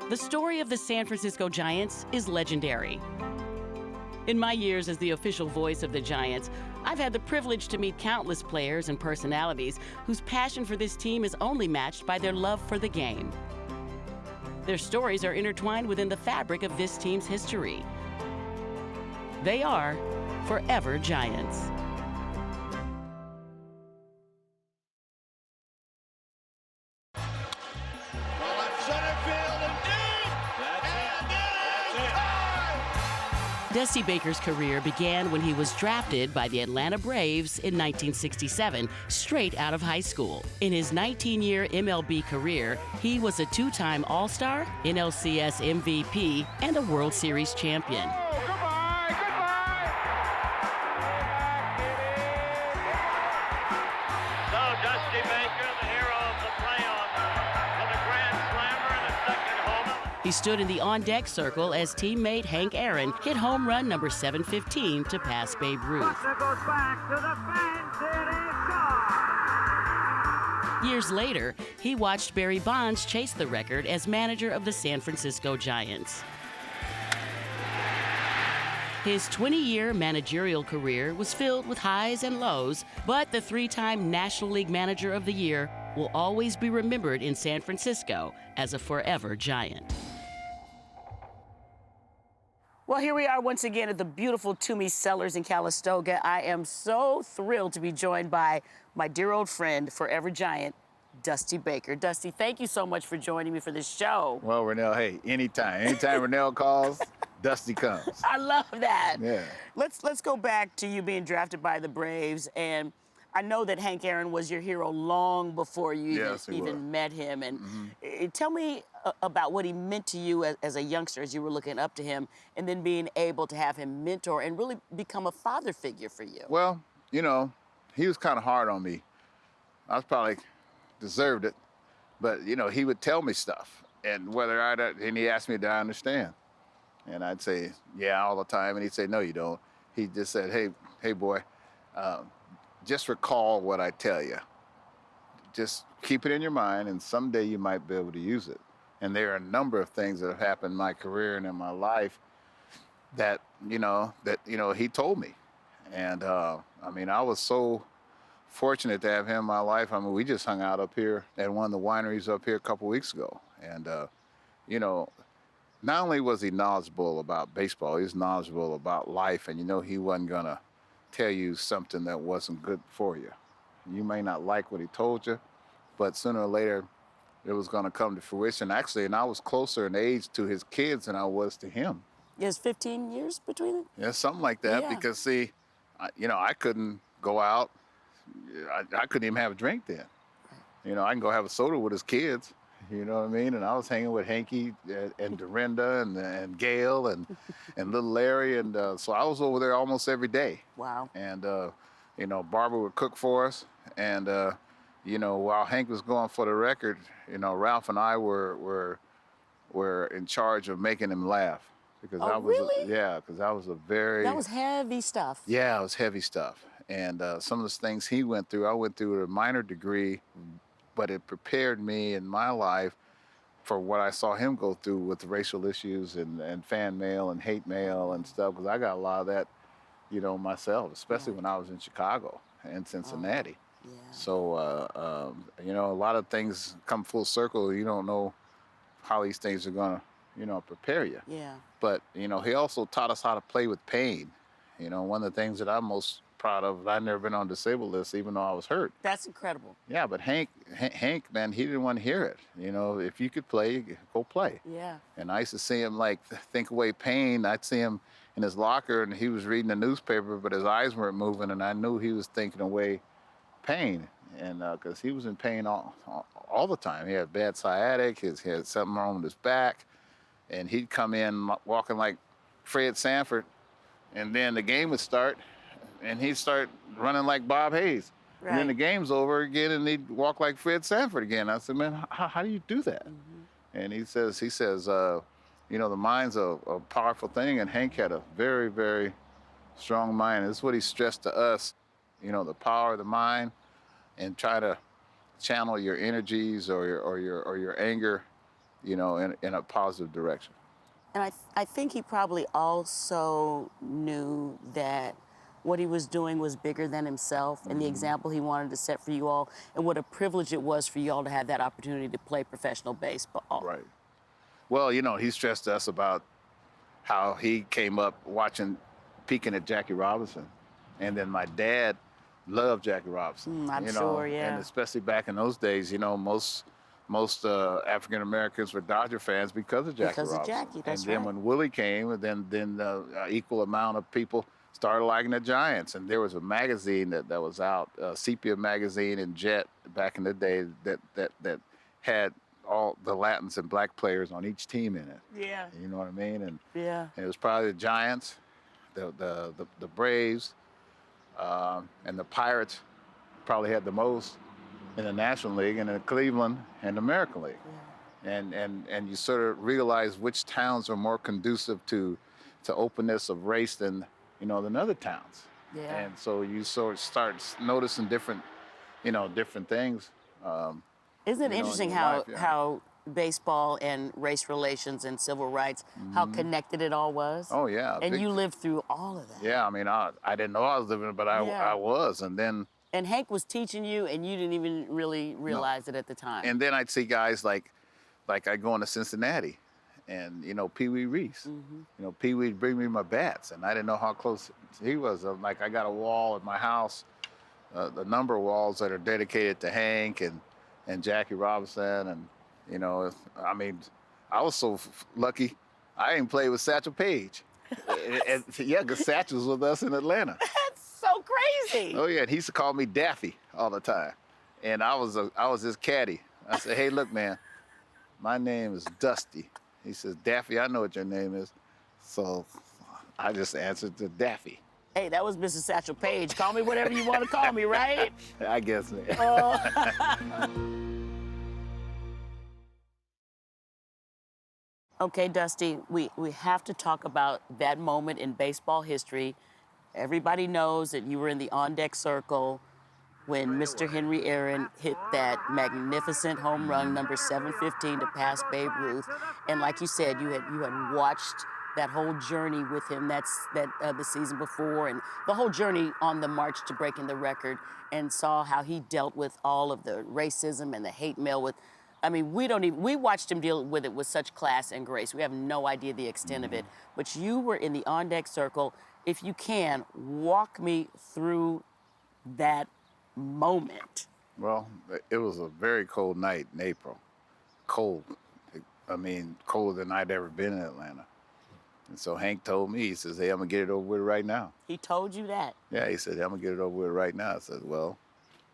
The story of the San Francisco Giants is legendary. In my years as the official voice of the Giants, I've had the privilege to meet countless players and personalities whose passion for this team is only matched by their love for the game. Their stories are intertwined within the fabric of this team's history. They are forever Giants. Dusty Baker's career began when he was drafted by the Atlanta Braves in 1967, straight out of high school. In his 19-year MLB career, he was a two-time All-Star, NLCS MVP, and a World Series champion. He stood in the on-deck circle as teammate Hank Aaron hit home run number 715 to pass Babe Ruth. Years later, he watched Barry Bonds chase the record as manager of the San Francisco Giants. His 20-year managerial career was filled with highs and lows, but the three-time National League Manager of the Year will always be remembered in San Francisco as a forever Giant. Well, here we are once again at the beautiful Toomey Cellars in Calistoga. I am so thrilled to be joined by my dear old friend, forever Giant, Dusty Baker. Dusty, thank you so much for joining me for this show. Well, Renel, hey, anytime. Anytime Renel calls, Dusty comes. I love that. Yeah. Let's go back to you being drafted by the Braves, and I know that Hank Aaron was your hero long before you even met him. And tell me about what he meant to you as a youngster, as you were looking up to him, and then being able to have him mentor and really become a father figure for you. Well, you know, he was kind of hard on me. I was probably deserved it, but you know, he would tell me stuff, and and he asked me, did I understand? And I'd say, yeah, all the time, and he'd say, no, you don't. He just said, hey, boy. Just recall what I tell you. Just keep it in your mind, and someday you might be able to use it. And there are a number of things that have happened in my career and in my life that he told me. And I mean, I was so fortunate to have him in my life. I mean, we just hung out up here at one of the wineries up here a couple weeks ago. And, not only was he knowledgeable about baseball, he was knowledgeable about life, and he wasn't gonna tell you something that wasn't good for you. You may not like what he told you, but sooner or later, it was going to come to fruition. Actually, and I was closer in age to his kids than I was to him. There's 15 years between them? Yeah, something like that. Yeah. Because, see, I couldn't go out. I couldn't even have a drink then. I can go have a soda with his kids. You know what I mean? And I was hanging with Hanky and Dorinda and Gail and little Larry. And so I was over there almost every day. Wow. And, Barbara would cook for us. And, while Hank was going for the record, Ralph and I were in charge of making him laugh. Because because I was a very... That was heavy stuff. Yeah, it was heavy stuff. And some of the things he went through, I went through at a minor degree, but it prepared me in my life for what I saw him go through with racial issues and fan mail and hate mail and stuff, because I got a lot of that, myself, especially when I was in Chicago and Cincinnati. Yeah. So, a lot of things come full circle. You don't know how these things are going to, prepare you. Yeah. But, he also taught us how to play with pain. One of the things that I'm most proud of, I've never been on disabled list, even though I was hurt. That's incredible. Yeah, but Hank, man, he didn't want to hear it. If you could play, go play. Yeah. And I used to see him think away pain. I'd see him in his locker and he was reading the newspaper, but his eyes weren't moving, and I knew he was thinking away pain. And because he was in pain all the time. He had bad sciatic, he had something wrong with his back, and he'd come in walking like Fred Sanford, and then the game would start, and he'd start running like Bob Hayes. Right. And then the game's over again, and he'd walk like Fred Sanford again. I said, man, how do you do that? Mm-hmm. And he says, the mind's a powerful thing, and Hank had a very, very strong mind. This is what he stressed to us, the power of the mind, and try to channel your energies or your anger in a positive direction. And I think he probably also knew that what he was doing was bigger than himself and the example he wanted to set for you all, and what a privilege it was for you all to have that opportunity to play professional baseball. Right. Well, he stressed to us about how he came up peeking at Jackie Robinson. And then my dad loved Jackie Robinson. I'm sure, yeah. And especially back in those days, most African Americans were Dodger fans because of Jackie Robinson. Because of Jackie, that's right. And then when Willie came, then equal amount of people started liking the Giants. And there was a magazine that was out, Sepia magazine and Jet back in the day that had all the Latins and black players on each team in it. Yeah. You know what I mean? And yeah. And it was probably the Giants, the Braves, and the Pirates probably had the most in the National League, and in Cleveland and the American League. Yeah. And you sort of realize which towns are more conducive to openness of race than other towns. Yeah. And so you sort of start noticing different things. Isn't it interesting how baseball and race relations and civil rights, how connected it all was? Oh, yeah. And you lived through all of that. Yeah, I mean, I didn't know I was living it, but I was. And then... And Hank was teaching you, and you didn't even really realize it at the time. And then I'd see guys like I'd go into Cincinnati, and, Pee Wee Reese. Pee Wee'd bring me my bats, and I didn't know how close he was. Like, I got a wall at my house, the number of walls that are dedicated to Hank and Jackie Robinson, and, I mean, I was so lucky, I didn't play with Satchel Paige. Yeah, because Satchel's with us in Atlanta. That's so crazy. Oh, yeah, and he used to call me Daffy all the time. And I was his caddy. I said, hey, look, man, my name is Dusty. He says, Daffy, I know what your name is. So I just answered to Daffy. Hey, that was Mrs. Satchel Paige. Call me whatever you want to call me, right? I guess, man. Okay, Dusty, we have to talk about that moment in baseball history. Everybody knows that you were in the on-deck circle when Mr. Henry Aaron hit that magnificent home run, number 715, to pass Babe Ruth. And like you said, you had watched that whole journey with him. The season before, and the whole journey on the march to breaking the record, and saw how he dealt with all of the racism and the hate mail with. I mean, we watched him deal with it with such class and grace. We have no idea the extent of it. But you were in the on-deck circle. If you can, walk me through that moment. Well, it was a very cold night in April. Cold. I mean, colder than I'd ever been in Atlanta. And so Hank told me, he says, hey, I'm going to get it over with right now. He told you that? Yeah, he said, I'm going to get it over with right now. I said, well,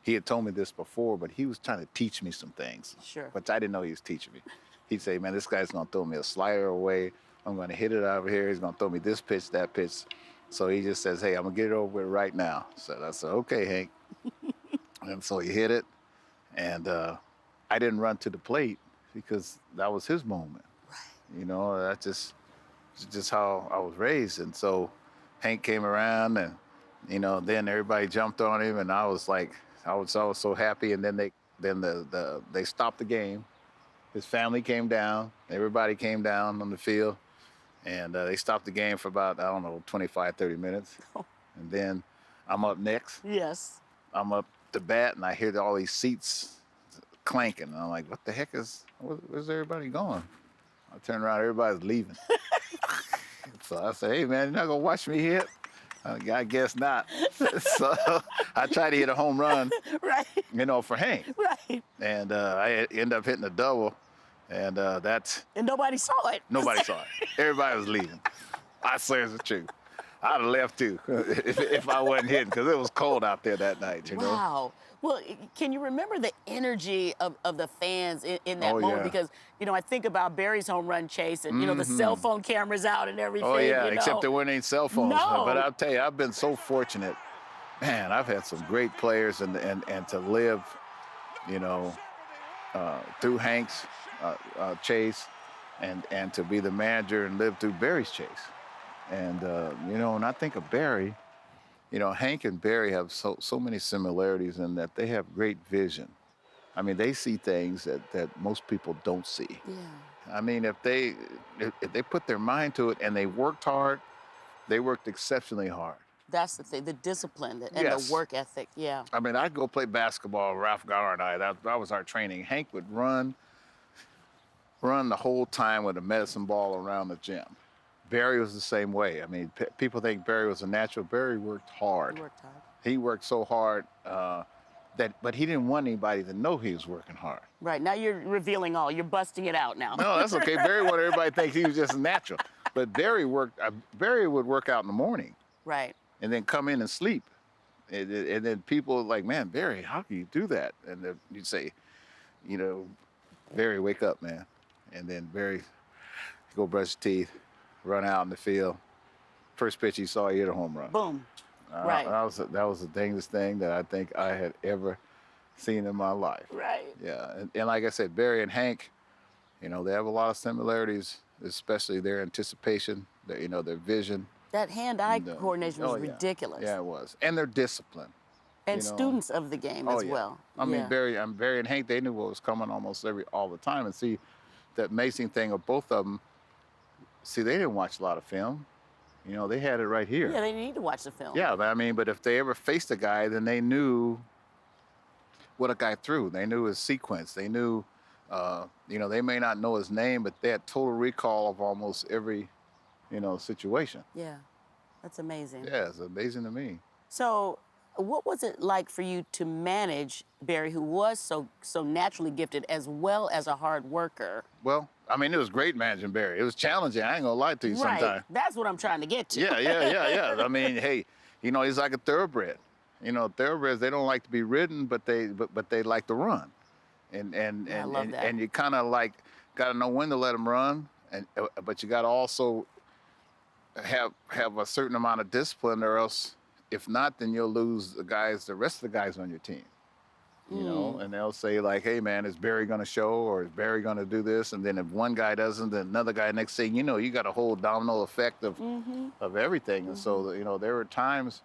he had told me this before, but he was trying to teach me some things. Sure. Which I didn't know he was teaching me. He'd say, man, this guy's going to throw me a slider away. I'm going to hit it over here. He's going to throw me this pitch, that pitch. So he just says, hey, I'm going to get it over with right now. So I said, okay, Hank. And so he hit it. And I didn't run to the plate because that was his moment. Right. That's just how I was raised. And so Hank came around, and, then everybody jumped on him, and I was like, I was so happy. And then they stopped the game. His family came down. Everybody came down on the field. And they stopped the game for about, 25, 30 minutes. Oh. And then I'm up next. Yes. I'm up to bat, and I hear all these seats clanking. And I'm like, what the heck where's everybody going? I turn around, everybody's leaving. So I said, hey, man, you're not going to watch me hit? I guess not. So I tried to hit a home run, right? For Hank. Right. And I ended up hitting a double, and And nobody saw it. Nobody saw it. Everybody was leaving. I swear it's the truth. I'd have left too if I wasn't hitting, because it was cold out there that night. Wow. Well, can you remember the energy of the fans in that moment? Yeah. Because, I think about Barry's home run chase and, the cell phone cameras out and everything. Oh, yeah, except there weren't any cell phones. No. But I'll tell you, I've been so fortunate. Man, I've had some great players, and to live, through Hank's chase and to be the manager and live through Barry's chase. And, when I think of Barry, Hank and Barry have so many similarities in that they have great vision. I mean, they see things that most people don't see. Yeah. I mean, if they put their mind to it and they worked hard, they worked exceptionally hard. That's the thing, the discipline and the Yes. work ethic, yeah. I mean, I'd go play basketball, Ralph Gower and I, that was our training. Hank would run the whole time with a medicine ball around the gym. Barry was the same way. I mean, people think Barry was a natural. Barry worked hard. He worked hard. He worked so hard but he didn't want anybody to know he was working hard. Right, now you're revealing all, you're busting it out now. No, that's okay. Barry wanted everybody to think he was just natural. But Barry would work out in the morning. Right. And then come in and sleep. And then people like, man, Barry, how can you do that? And then you'd say, you know, Barry, wake up, man. And then Barry, go brush your teeth, run out in the field. First pitch he saw, he hit a home run. Boom. Right. That was the dangest thing that I think I had ever seen in my life. Right. Yeah, and like I said, Barry and Hank, you know, they have a lot of similarities, especially their anticipation, their vision. That hand-eye coordination was ridiculous. Yeah, it was. And their discipline. And students of the game as well. I mean, Barry and Hank, they knew what was coming almost all the time. And see, the amazing thing of both of them, see, they didn't watch a lot of film. You know, they had it right here. Yeah, they need to watch the film. Yeah, but if they ever faced a guy, then they knew what a guy threw. They knew his sequence. They knew, they may not know his name, but they had total recall of almost every, situation. Yeah, that's amazing. Yeah, it's amazing to me. So what was it like for you to manage Barry, who was so naturally gifted as well as a hard worker? Well, I mean, it was great managing Barry. It was challenging. I ain't gonna lie to you sometimes. Right. That's what I'm trying to get to. Yeah. I mean, hey, he's like a thoroughbred. Thoroughbreds, they don't like to be ridden, but they like to run. And I love that. And you kind of like got to know when to let them run, but you got to also have a certain amount of discipline, or else, if not, then you'll lose the rest of the guys on your team. And they'll say like, hey man, is Barry gonna show, or is Barry gonna do this? And then if one guy doesn't, then another guy, next thing you know, you got a whole domino effect of everything. And so, there were times,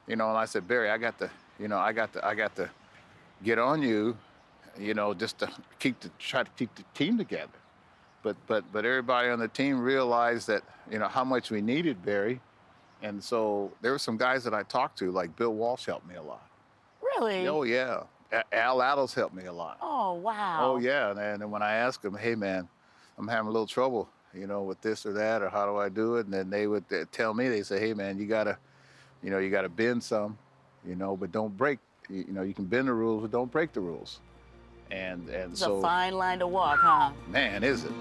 and I said, Barry, I got to get on you, just to try to keep the team together. But everybody on the team realized that, how much we needed Barry. And so there were some guys that I talked to, like Bill Walsh helped me a lot. Really? Oh yeah. Al Addles helped me a lot. Oh, wow. Oh, yeah. And then when I asked them, hey, man, I'm having a little trouble, with this or that, or how do I do it? And then they would tell me, they say, hey, man, you got to bend some, but don't break. You can bend the rules, but don't break the rules. And it's so. It's a fine line to walk, huh? Man, is it?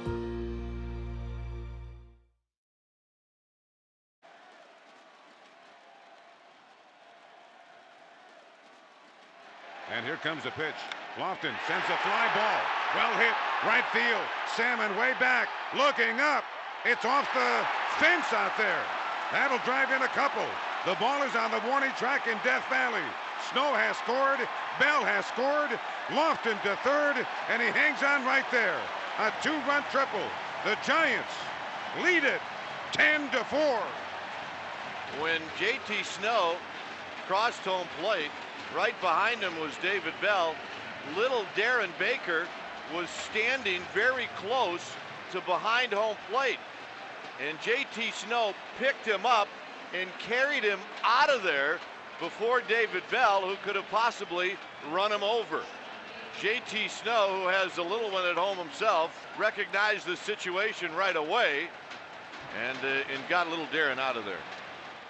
And here comes the pitch. Lofton sends a fly ball. Well hit, right field. Salmon way back, looking up. It's off the fence out there. That'll drive in a couple. The ball is on the warning track in Death Valley. Snow has scored. Bell has scored. Lofton to third, and he hangs on right there. A two-run triple. The Giants lead it 10-4. When J.T. Snow crossed home plate, right behind him was David Bell. Little Darren Baker was standing very close to behind home plate. And J.T. Snow picked him up and carried him out of there before David Bell, who could have possibly run him over. J.T. Snow, who has a little one at home himself, recognized the situation right away and got little Darren out of there.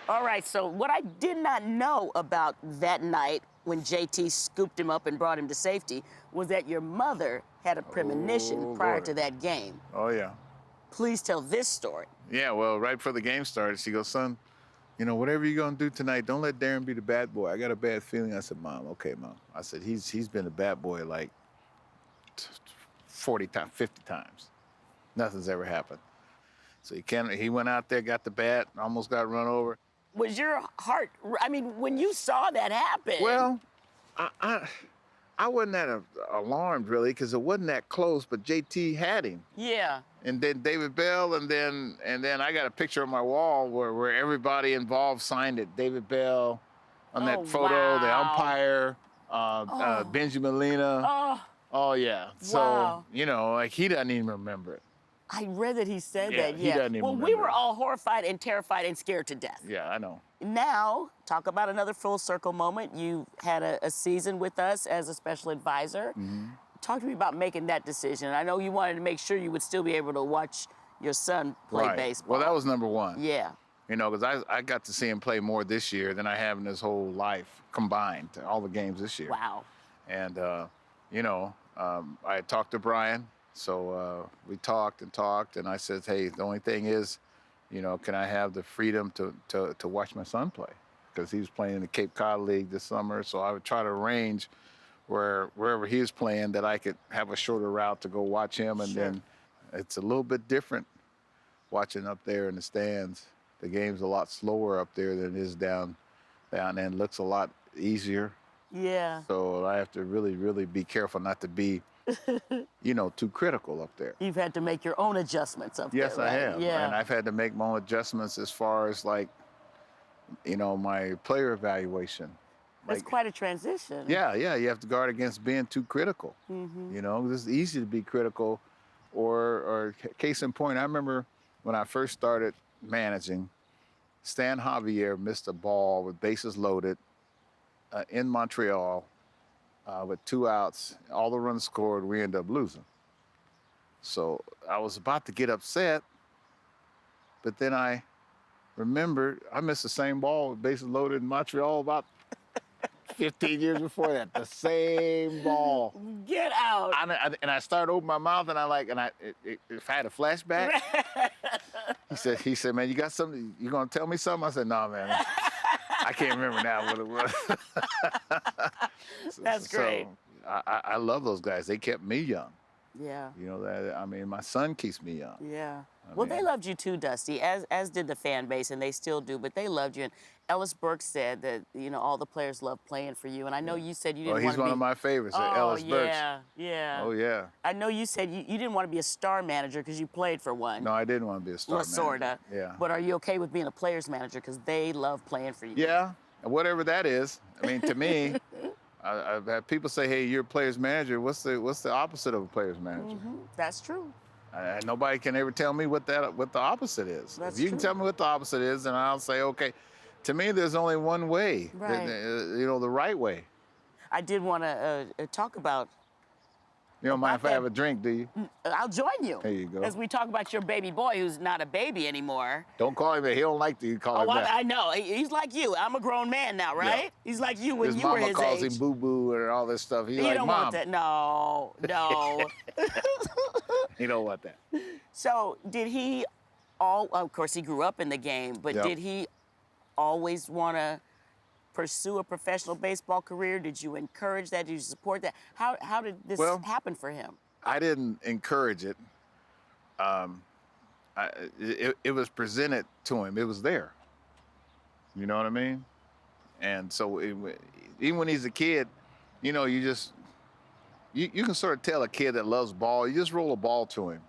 All right, so what I did not know about that night when JT scooped him up and brought him to safety was that your mother had a premonition prior to that game. Oh, yeah. Please tell this story. Yeah, well, right before the game started, she goes, son, whatever you're going to do tonight, don't let Darren be the bad boy. I got a bad feeling. I said, Mom, okay, Mom. I said, he's been a bad boy like 40 times, 50 times. Nothing's ever happened. So he went out there, got the bat, almost got run over. Was your heart, I mean, when you saw that happen? Well, I wasn't that alarmed, really, because it wasn't that close, but JT had him. Yeah. And then David Bell, and then I got a picture on my wall where everybody involved signed it. David Bell on that photo, the umpire, Benjamin Lena. Oh, yeah. So, wow. like he doesn't even remember it. I read that he said Yeah, that, he doesn't even well, we remember. were all horrified and terrified and scared to death. Yeah, I know. Now, talk about another full circle moment. You had a season with us as a special advisor. Talk to me about making that decision. I know you wanted to make sure you would still be able to watch your son play Right. baseball. Well, that was number one. Yeah. You know, because I got to see him play more this year than I have in his whole life combined, all the games this year. Wow. And, you know, I had talked to Brian, so we talked, and I said, hey, the only thing is, you know, can I have the freedom to watch my son play? Because he was playing in the Cape Cod League this summer, so I would try to arrange wherever he was playing that I could have a shorter route to go watch him. And then it's a little bit different watching up there in the stands. The game's a lot slower up there than it is down and it looks a lot easier. Yeah. So I have to really, really be careful not to be, you know, too critical up there. You've had to make your own adjustments up there, Yes, I have. Yeah. And I've had to make my own adjustments as far as, like, you know, my player evaluation. That's quite a transition. Yeah, you have to guard against being too critical. You know, it's easy to be critical. Or case in point, I remember when I first started managing, Stan Javier missed a ball with bases loaded in Montreal with 2 outs. All the runs scored, we ended up losing. So I was about to get upset, but then I remembered I missed the same ball with bases loaded in Montreal about 15 years before that. The same ball. Get out. And I started opening my mouth, and if I had a flashback, he said, man, you got something? You gonna tell me something? I said, no, man. I can't remember now what it was. That's great. So I love those guys. They kept me young. Yeah. You know that. I mean, my son keeps me young. Yeah. Well, they loved you too, Dusty, as did the fan base, and they still do. But they loved you. And Ellis Burks said that all the players love playing for you. And I know you said you didn't want to be. He's one of my favorites, Ellis Burks. Yeah. Oh yeah. I know you said you didn't want to be a star manager because you played for one. No, I didn't want to be a star manager. Sorta. Yeah. But are you okay with being a players manager because they love playing for you? Yeah. Whatever that is. I mean, to me. I've had people say, "Hey, you're a player's manager. What's the opposite of a player's manager?" That's true. Nobody can ever tell me what the opposite is. That's if you true. can tell me what the opposite is, then I'll say, okay. To me, there's only one way. Right. The right way. I did want to talk about. You don't mind if I have a drink, do you? I'll join you. There you go. As we talk about your baby boy, who's not a baby anymore. Don't call him that. He don't like to call him that. I know. He's like you. I'm a grown man now, right? Yeah. He's like you when his you were his mama calls age. him boo-boo and all this stuff. He's You like, don't Mom. want that. No. He don't want that. So did he of course he grew up in the game, but Yep. did he always want to pursue a professional baseball career? Did you encourage that? Did you support that? How did this happen for him? I didn't encourage it. It was presented to him. It was there. You know what I mean? And so even when he's a kid, you can sort of tell a kid that loves ball. You just roll a ball to him.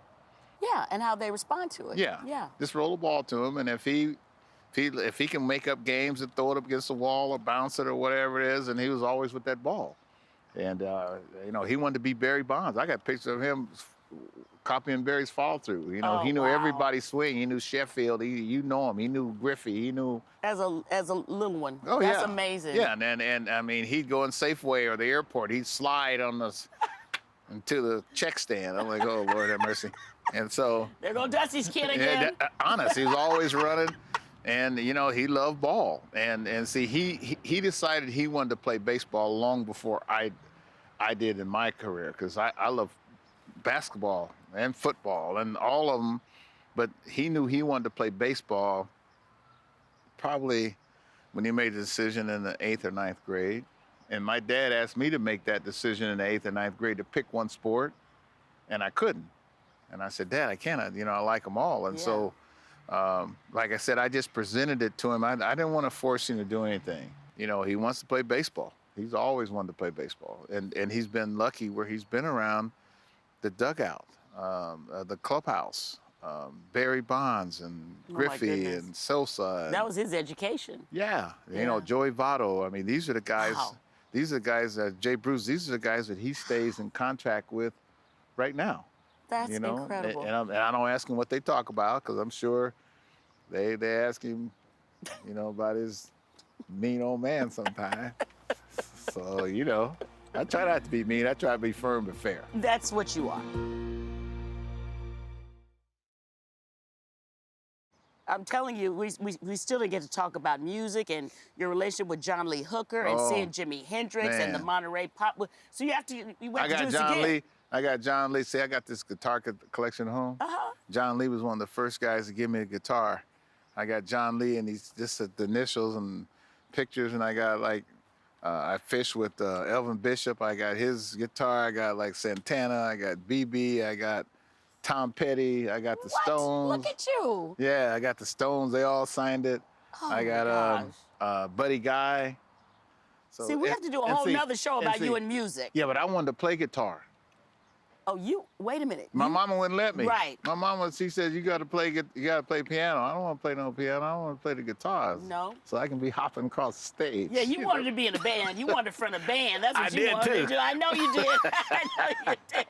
Yeah, and how they respond to it. Yeah. Just roll a ball to him, and if he can make up games and throw it up against the wall or bounce it or whatever it is, and he was always with that ball. And he wanted to be Barry Bonds. I got pictures of him copying Barry's fall through. He knew everybody's swing. He knew Sheffield. He knew Griffey. He knew as a little one. Oh, That's yeah. amazing. Yeah, and I mean, he'd go in Safeway or the airport. He'd slide on into the check stand. I'm like, oh Lord have mercy. And so there go Dusty's kid again. Honest, he was always running. And he loved ball, and see, he decided he wanted to play baseball long before I did in my career, because I love basketball and football and all of them, but he knew he wanted to play baseball probably when he made the decision in the 8th or 9th grade, and my dad asked me to make that decision in the 8th or 9th grade to pick one sport, and I couldn't, and I said, Dad, I can't, I like them all, and so. Like I said, I just presented it to him. I didn't want to force him to do anything. He wants to play baseball. He's always wanted to play baseball. And he's been lucky where he's been around the dugout, the clubhouse, Barry Bonds and Griffey and Sosa. That was his education. Yeah. Joey Votto. I mean, these are the guys. Wow. These are the guys, Jay Bruce, these are the guys that he stays in contact with right now. That's you know, incredible. And I don't ask him what they talk about because I'm sure they ask him, you know, about his mean old man sometime. So, you know, I try not to be mean. I try to be firm but fair. That's what you are. I'm telling you, we still didn't get to talk about music and your relationship with John Lee Hooker and seeing Jimi Hendrix and the Monterey Pop. So you have to, you went to do this again. I got John Lee. See, I got this guitar collection at home. John Lee was one of the first guys to give me a guitar. I got John Lee and he's just the initials and pictures, and I got like, I fished with Elvin Bishop. I got his guitar. I got like Santana. I got BB. I got Tom Petty. I got the Stones. Look at you. Yeah, I got the Stones. They all signed it. Oh I got Buddy Guy. So, see, we have to do a whole nother show about you and music. Yeah, but I wanted to play guitar. Oh, wait a minute. My mama wouldn't let me. Right. My mama, she said, you gotta play piano. I don't want to play no piano. I want to play the guitars. No. So I can be hopping across the stage. Yeah, you wanted to be in a band. You wanted to front a band. That's what you wanted to do. I know you did. I know you did.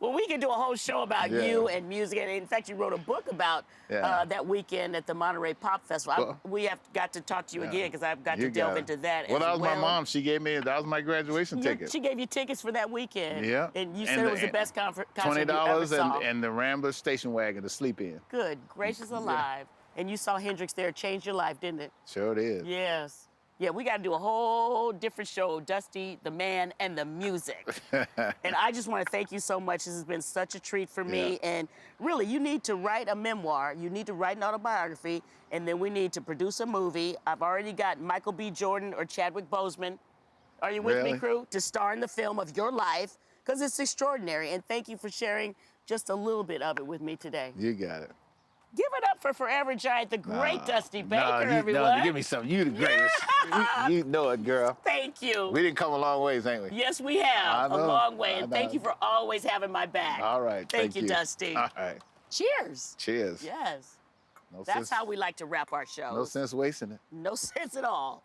Well, we could do a whole show about you and music. And in fact, you wrote a book about that weekend at the Monterey Pop Festival. We have got to talk to you again because I've got to delve into that. Well, that was my mom. She gave me, that was my graduation ticket. She gave you tickets for that weekend. Yeah. And you said it was the best concert $20 and the Rambler station wagon to sleep in. Good gracious alive. And you saw Hendrix there. It changed your life, didn't it? Sure did. Yes. Yeah, we got to do a whole different show, Dusty, the man, and the music. And I just want to thank you so much. This has been such a treat for me. And really, you need to write a memoir. You need to write an autobiography. And then we need to produce a movie. I've already got Michael B. Jordan or Chadwick Boseman. Are you with me, crew? To star in the film of your life, because it's extraordinary. And thank you for sharing just a little bit of it with me today. You got it. Give it up for Forever Giant, the great Dusty Baker, everyone. No, give me something. You the greatest. You know it, girl. Thank you. We didn't come a long ways, ain't we? Yes, we have. A long way. And thank you for always having my back. All right. Thank you, Dusty. All right. Cheers. Cheers. Yes. No That's sense, how we like to wrap our shows. no sense wasting it. No sense at all.